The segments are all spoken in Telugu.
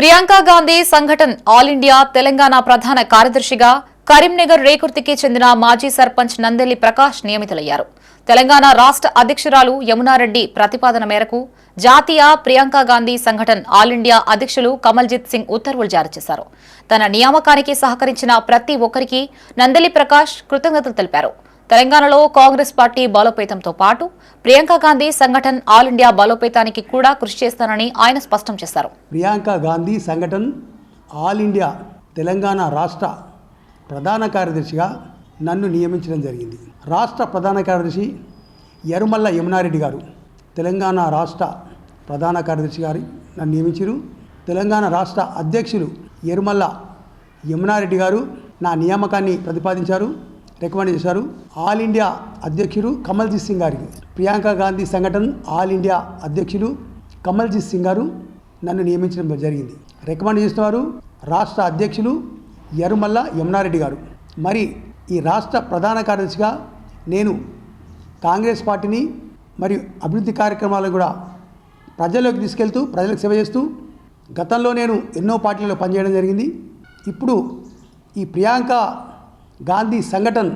ప్రియాంక గాంధీ సంఘటన్ ఆల్ ఇండియా తెలంగాణ ప్రధాన కార్యదర్శిగా కరీంనగర్ రేకుర్తికి చెందిన మాజీ సర్పంచ్ నందెల్లి ప్రకాష్ నియమితులయ్యారు. తెలంగాణ రాష్ట్ర అధ్యక్షురాలు యమునారెడ్డి ప్రతిపాదన మేరకు జాతీయ ప్రియాంక గాంధీ సంఘటన్ ఆల్ ఇండియా అధ్యక్షులు కమల్జిత్ సింగ్ ఉత్తర్వులు జారీ చేశారు. తన నియామకానికి సహకరించిన ప్రతి ఒక్కరికి నందెల్లి ప్రకాష్ కృతజ్ఞతలు తెలిపారు. తెలంగాణలో కాంగ్రెస్ పార్టీ బలోపేతంతో పాటు ప్రియాంక గాంధీ సంఘటన్ ఆల్ ఇండియా బలోపేతానికి కూడా కృషి చేస్తానని ఆయన స్పష్టం చేశారు. ప్రియాంక గాంధీ సంఘటన్ ఆల్ ఇండియా తెలంగాణ రాష్ట్ర ప్రధాన కార్యదర్శిగా నన్ను నియమించడం జరిగింది. రాష్ట్ర ప్రధాన కార్యదర్శి యరుమల్ల యమునారెడ్డి గారు తెలంగాణ రాష్ట్ర ప్రధాన కార్యదర్శి గారు నన్ను నియమించారు. తెలంగాణ రాష్ట్ర అధ్యక్షులు యరుమల్ల యమునారెడ్డి గారు నా నియామకాన్ని ప్రతిపాదించారు, రికమెండ్ చేశారు. ఆల్ ఇండియా అధ్యక్షులు కమల్జిత్ సింగ్ గారికి, ప్రియాంక గాంధీ సంఘటన్ ఆల్ ఇండియా అధ్యక్షులు కమల్జిత్ సింగ్ గారు నన్ను నియమించడం జరిగింది. రికమెండ్ చేసిన వారు రాష్ట్ర అధ్యక్షులు యరుమల్ల యమునారెడ్డి గారు. మరి ఈ రాష్ట్ర ప్రధాన కార్యదర్శిగా నేను కాంగ్రెస్ పార్టీని మరియు అభివృద్ధి కార్యక్రమాలను కూడా ప్రజల్లోకి తీసుకెళ్తూ ప్రజలకు సేవ చేస్తూ గతంలో నేను ఎన్నో పార్టీలలో పనిచేయడం జరిగింది. ఇప్పుడు ఈ ప్రియాంక గాంధీ సంఘటన్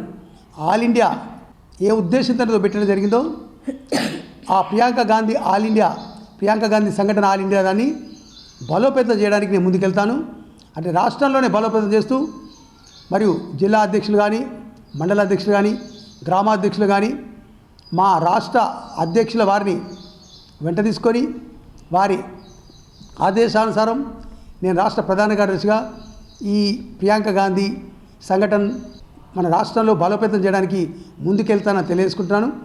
ఆల్ ఇండియా ఏ ఉద్దేశంతో పెట్టడం జరిగిందో ఆ ప్రియాంక గాంధీ సంఘటన ఆల్ ఇండియా దాన్ని బలోపేతం చేయడానికి నేను ముందుకెళ్తాను. అంటే రాష్ట్రంలోనే బలోపేతం చేస్తూ మరియు జిల్లా అధ్యక్షులు కానీ, మండల అధ్యక్షులు కానీ, గ్రామాధ్యక్షులు కానీ మా రాష్ట్ర అధ్యక్షుల వారిని వెంట తీసుకొని వారి ఆదేశానుసారం నేను రాష్ట్ర ప్రధాన కార్యదర్శిగా ఈ ప్రియాంక గాంధీ సంఘటన మన రాష్ట్రంలో బలోపేతం చేయడానికి ముందుకెళ్తానని తెలియజేసుకుంటున్నాను.